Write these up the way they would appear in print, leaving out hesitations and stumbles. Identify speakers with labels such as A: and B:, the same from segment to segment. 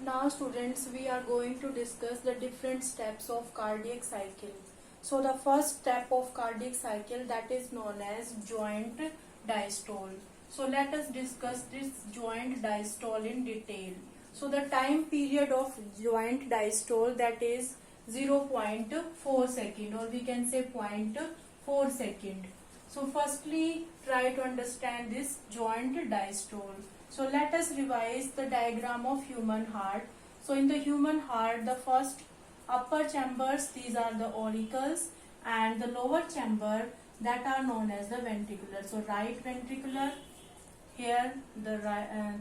A: Now students, we are going to discuss the different steps of cardiac cycle. So the first step of cardiac cycle, that is known as joint diastole. So let us discuss this joint diastole in detail. So the time period of joint diastole, that is 0.4 second, or we can say 0.4 second. So firstly, try to understand this joint diastole. So let us revise the diagram of human heart. So in the human heart, the first upper chambers, these are the auricles, and the lower chamber, that are known as the ventricular. So right ventricular, here the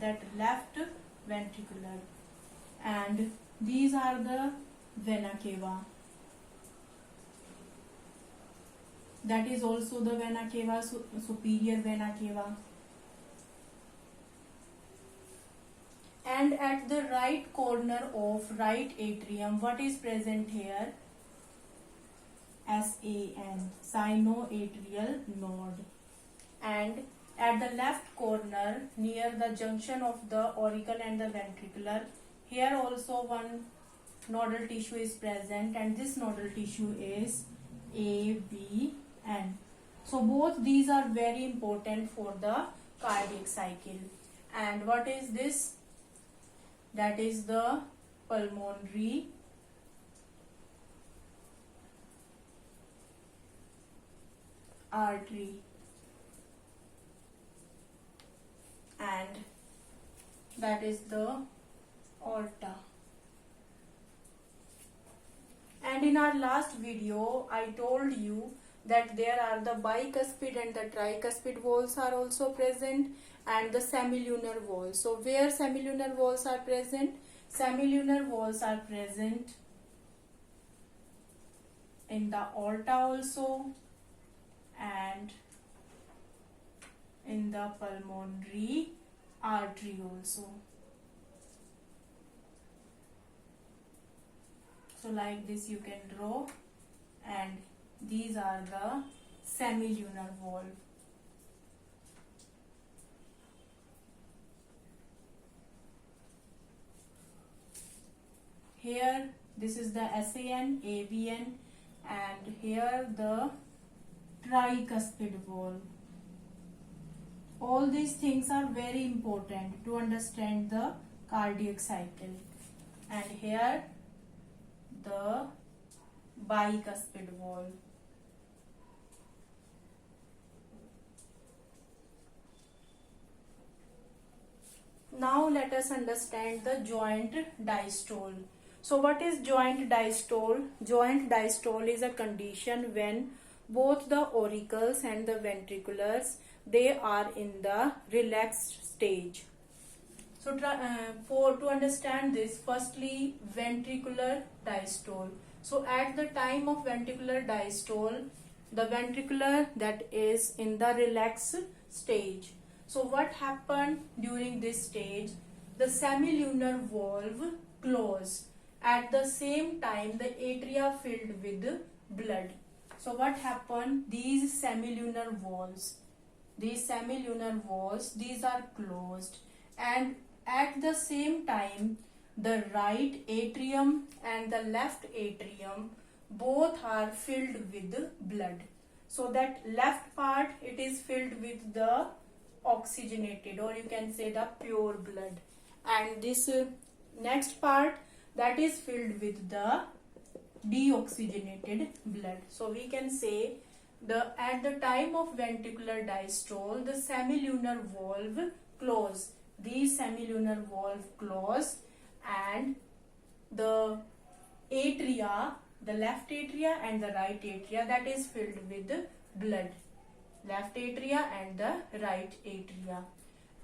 A: that left ventricular, and these are the vena cava. That is also the vena cava, superior vena cava. And at the right corner of right atrium, what is present here? SAN, sinoatrial node. And at the left corner, near the junction of the auricle and the ventricular, here also one nodal tissue is present, and this nodal tissue is AVN. So both these are very important for the cardiac cycle. And what is this? That is the pulmonary artery, and that is the aorta. And in our last video, I told you that there are the bicuspid and the tricuspid walls are also present, and the semilunar walls. So where semilunar walls are present? Semilunar walls are present in the aorta also, and in the pulmonary artery also. So like this you can draw, and these are the semilunar wall. Here this is the SAN, AVN, and here the tricuspid wall. All these things are very important to understand the cardiac cycle. And here the bicuspid wall. Now let us understand the joint diastole. So what is joint diastole? Joint diastole is a condition when both the auricles and the ventriculars, they are in the relaxed stage. So to understand this, firstly ventricular diastole. So at the time of ventricular diastole, the ventricular, that is in the relaxed stage. So what happened during this stage? The semilunar valve closed. At the same time, the atria filled with blood. So what happened? These semilunar valves, these are closed, and at the same time the right atrium and the left atrium both are filled with blood. So that left part, it is filled with the oxygenated, or you can say the pure blood, and this next part, that is filled with the deoxygenated blood. So we can say at the time of ventricular diastole, the semilunar valve close. These semilunar valve close, and the atria, the left atria and the right atria, that is filled with blood. Left atria and the right atria.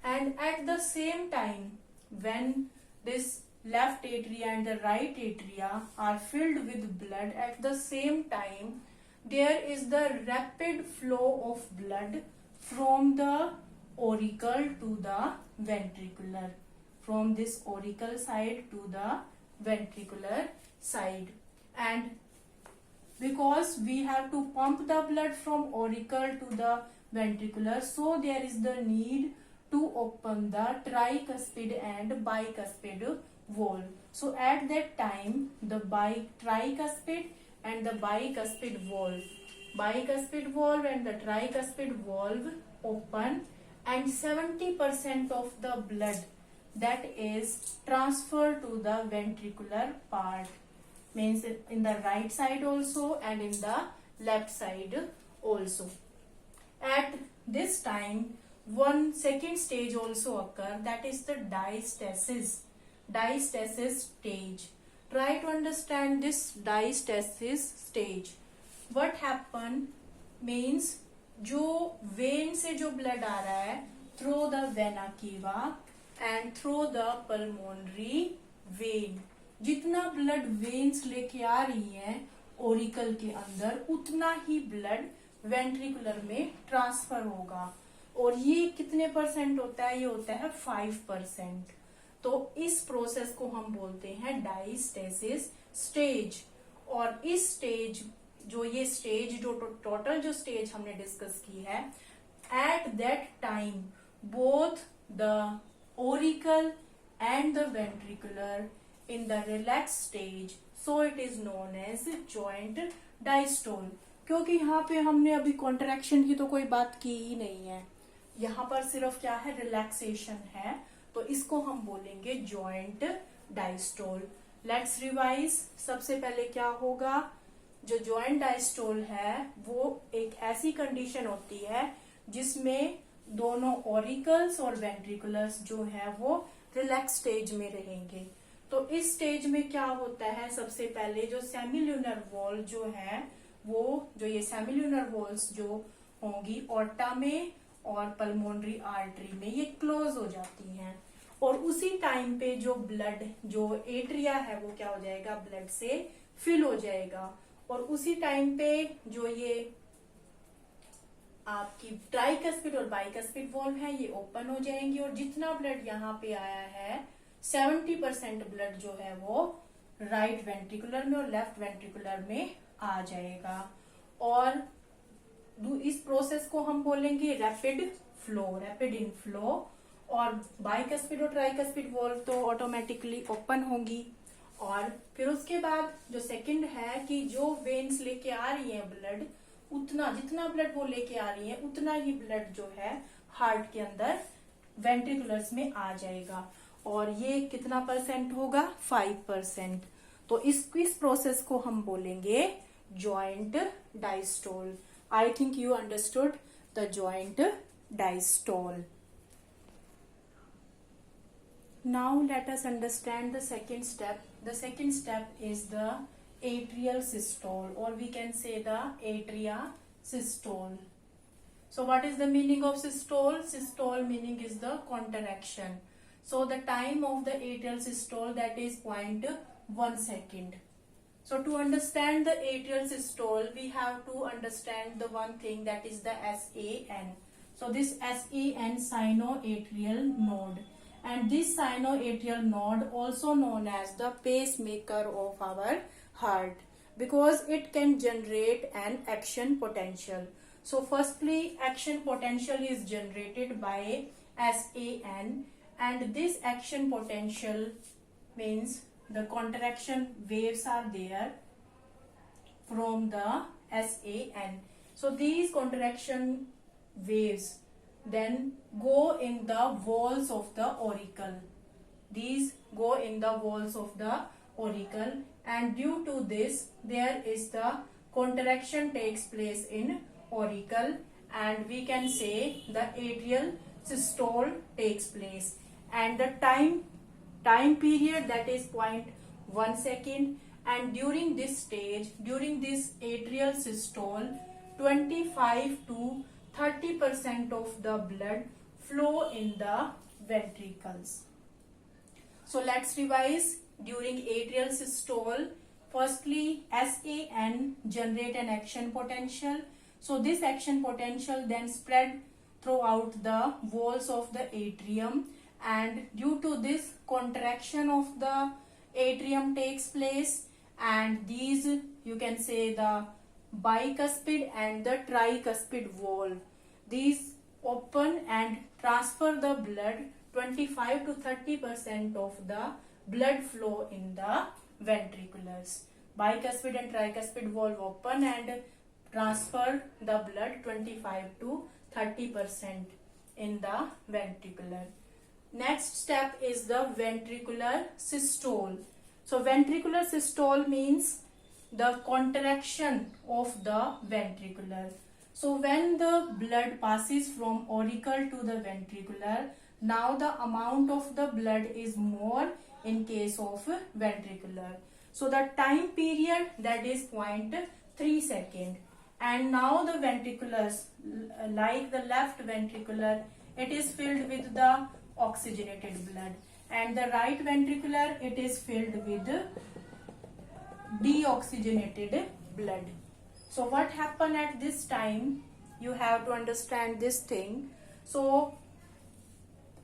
A: And at the same time, when this left atria and the right atria are filled with blood, at the same time there is the rapid flow of blood from the auricle to the ventricular, from this auricle side to the ventricular side. And because we have to pump the blood from auricle to the ventricular, so there is the need to open the tricuspid and bicuspid valve. So at that time the tricuspid and the bicuspid valve and the tricuspid valve open, and 70% of the blood that is transferred to the ventricular part, means in the right side also and in the left side also. At this time one second stage also occur, that is the diastasis stage. Try to understand this diastasis stage. What happen means जो when से जो blood आ रहा है through the vena cava and through the pulmonary vein, जितना blood veins लेके आ रही है Oracle के अंदर उतना ही ब्लड वेंट्रिकुलर में ट्रांसफर होगा। और ये कितने परसेंट होता है? ये होता है 5%। तो इस प्रोसेस को हम बोलते हैं डायस्टेसिस स्टेज। और इस स्टेज जो टोटल जो स्टेज हमने डिस्कस की है, at that time both the auricle and the ventricular in the relax stage, so it is known as joint diastole. क्योंकि यहाँ पे हमने अभी कॉन्ट्रैक्शन की तो कोई बात की ही नहीं है, यहाँ पर सिर्फ क्या है, रिलैक्सेशन है, तो इसको हम बोलेंगे जॉइंट डायस्टोल। Let's revise. सबसे पहले क्या होगा, जो जॉइंट डायस्टोल है वो एक ऐसी कंडीशन होती है जिसमें दोनों ऑरिकल्स और वेंट्रिकुलर्स जो है वो रिलैक्स स्टेज में रहेंगे। तो इस स्टेज में क्या होता है, सबसे पहले जो सेमिल्यूनर वॉल जो है वो ये सेमिल्यूनर वॉल्स जो होंगी ऑर्टा में और पल्मोनरी आर्टरी में ये क्लोज हो जाती हैं। और उसी टाइम पे जो ब्लड जो एट्रिया है वो क्या हो जाएगा, ब्लड से फिल हो जाएगा। और उसी टाइम पे जो ये आपकी ट्राइकस्पिड और बाइकस्पिड वॉल्व है ये ओपन हो जाएंगी, और जितना ब्लड यहाँ पे आया है 70% ब्लड जो है वो राइट वेंट्रिकुलर में और लेफ्ट वेंट्रिकुलर में आ जाएगा। और इस प्रोसेस को हम बोलेंगे रैपिड इनफ्लो। और बाइकस्पिड और ट्राइकस्पिड वॉल्व तो ऑटोमेटिकली ओपन होंगी। और फिर उसके बाद जो सेकंड है कि जो वेन्स लेके आ रही है ब्लड, उतना जितना ब्लड वो लेके आ रही है उतना ही ब्लड जो है हार्ट के अंदर वेंट्रिकुलर्स में आ जाएगा। और ये कितना परसेंट होगा, 5%। तो इस प्रोसेस को हम बोलेंगे joint diastole. I think you understood the joint diastole. Now let us understand the second step. The second step is the atrial systole, or we can say the atria systole. So what is the meaning of systole? Systole meaning is the contraction. So the time of the atrial systole, that is 0.1 second. So to understand the atrial systole, we have to understand the one thing, that is the SAN. So this SAN, sinoatrial node. And this sinoatrial node also known as the pacemaker of our heart, because it can generate an action potential. So firstly, action potential is generated by SAN, and this action potential means the contraction waves are there from the SAN. So these contraction waves then go in the walls of the auricle. These go in the walls of the auricle, and due to this there is the contraction takes place in auricle, and we can say the atrial systole takes place. And the time period, that is 0.1 second, and during this stage, during this atrial systole, 25 to 30% of the blood flow in the ventricles. So let's revise. During atrial systole, firstly SAN generate an action potential. So this action potential then spread throughout the walls of the atrium, and due to this contraction of the atrium takes place, and these you can say the bicuspid and the tricuspid valve, these open and transfer the blood 25 to 30% of the blood flow in the ventriculars. Bicuspid and tricuspid valve open and transfer the blood 25 to 30% in the ventricular. Next step is the ventricular systole. So ventricular systole means the contraction of the ventricular. So when the blood passes from auricle to the ventricular, now the amount of the blood is more in case of ventricular. So the time period, that is 0.3 second. And now the ventriculars, like the left ventricular, it is filled with the oxygenated blood, and the right ventricular, it is filled with deoxygenated blood. So what happened at this time, you have to understand this thing. So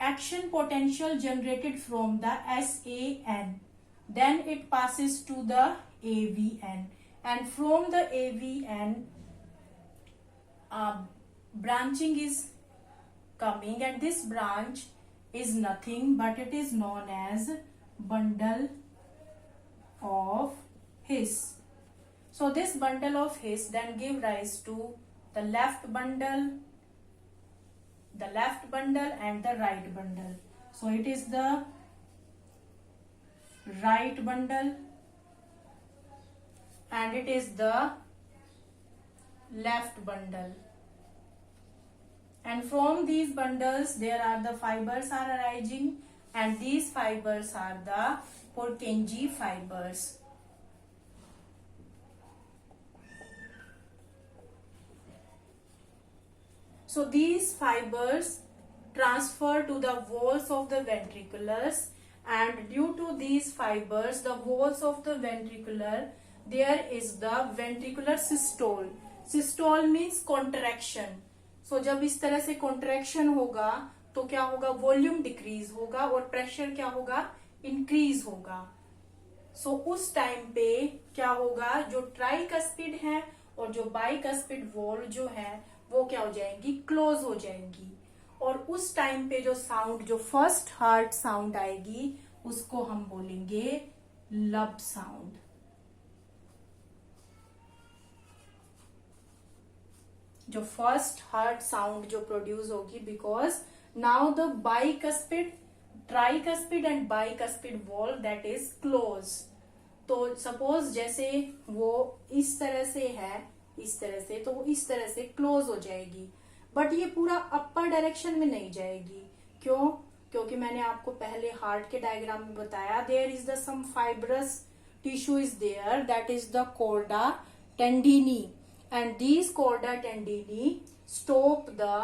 A: action potential generated from the SAN, then it passes to the AVN, and from the AVN branching is coming, and this branch is nothing but it is known as bundle of His. So this bundle of His then give rise to the left bundle and the right bundle. So it is the right bundle and it is the left bundle. And from these bundles there are the fibers are arising, and these fibers are the Purkinje fibers. So these fibers transfer to the walls of the ventriculars, and due to these fibers, the walls of the ventricular, there is the ventricular systole. Systole means contraction. So जब इस तरह से contraction होगा तो क्या होगा, volume decrease होगा और प्रेशर क्या होगा, इंक्रीज होगा. सो उस टाइम पे क्या होगा, जो ट्राइकस्पिड है और जो बाइकस्पिड वॉल्व जो है वो क्या हो जाएंगी, क्लोज हो जाएंगी. और उस टाइम पे जो साउंड, जो फर्स्ट हार्ट साउंड आएगी उसको हम बोलेंगे लब साउंड. जो फर्स्ट हार्ट साउंड जो प्रोड्यूस होगी, because now the bicuspid, tricuspid and bicuspid valve that is close. तो सपोज जैसे वो इस तरह से है, इस तरह से, तो वो इस तरह से क्लोज हो जाएगी, बट ये पूरा अपर डायरेक्शन में नहीं जाएगी. क्यों? क्योंकि मैंने आपको पहले हार्ट के डायग्राम में बताया, there is the some fibrous tissue is there, that is the chorda tendineae, and these chorda tendini stop the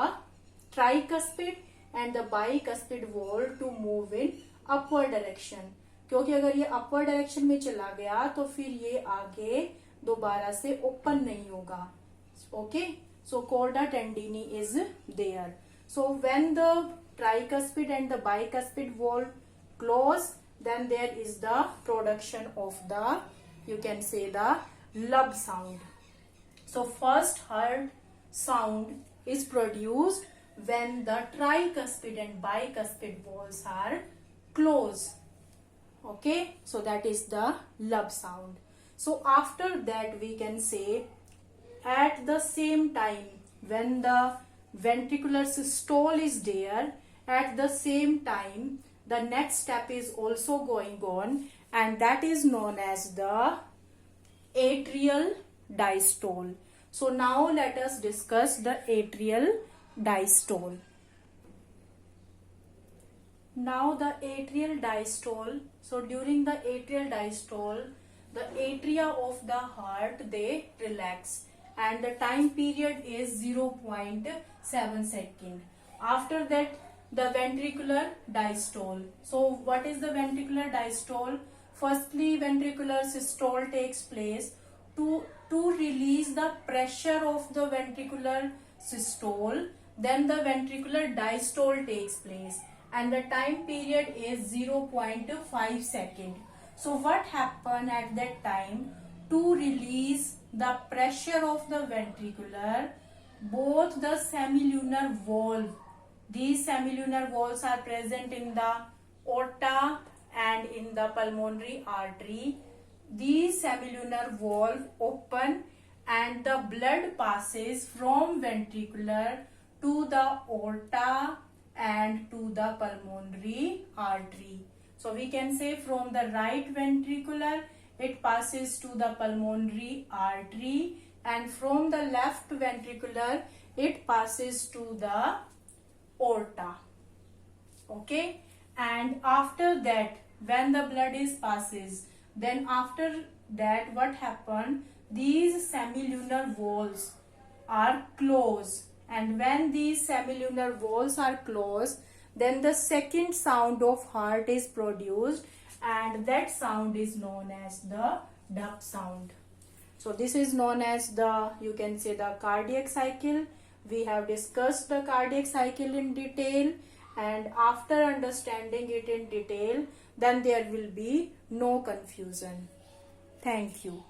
A: tricuspid and the bicuspid valve to move in upward direction. क्योंकि अगर ये upward direction में चला गया तो फिर ये आगे दोबारा से ओपन नहीं होगा. Okay, so chorda tendini is there. So when the tricuspid and the bicuspid valve close, then there is the production of the, you can say, the lub sound. So first heart sound is produced when the tricuspid and bicuspid valves are closed. Okay, so that is the lub sound. So after that we can say, at the same time when the ventricular systole is there, at the same time the next step is also going on, and that is known as the atrial diastole. So now let us discuss the atrial diastole. Now the atrial diastole. So during the atrial diastole, the atria of the heart, they relax, and the time period is 0.7 second. After that, the ventricular diastole. So what is the ventricular diastole? Firstly, ventricular systole takes place to release the pressure of the ventricular systole. Then the ventricular diastole takes place, and the time period is 0.5 second. So what happened at that time? To release the pressure of the ventricular, both the semilunar valve, these semilunar valves are present in the aorta and in the pulmonary artery. These semilunar valve open and the blood passes from ventricular to the aorta and to the pulmonary artery. So we can say from the right ventricular it passes to the pulmonary artery, and from the left ventricular it passes to the aorta. Okay, and after that, when the blood is passes, then after that what happened, these semilunar valves are closed, and when these semilunar valves are closed, then the second sound of heart is produced, and that sound is known as the duck sound. So this is known as the, you can say, the cardiac cycle. We have discussed the cardiac cycle in detail, and after understanding it in detail, then there will be no confusion. Thank you.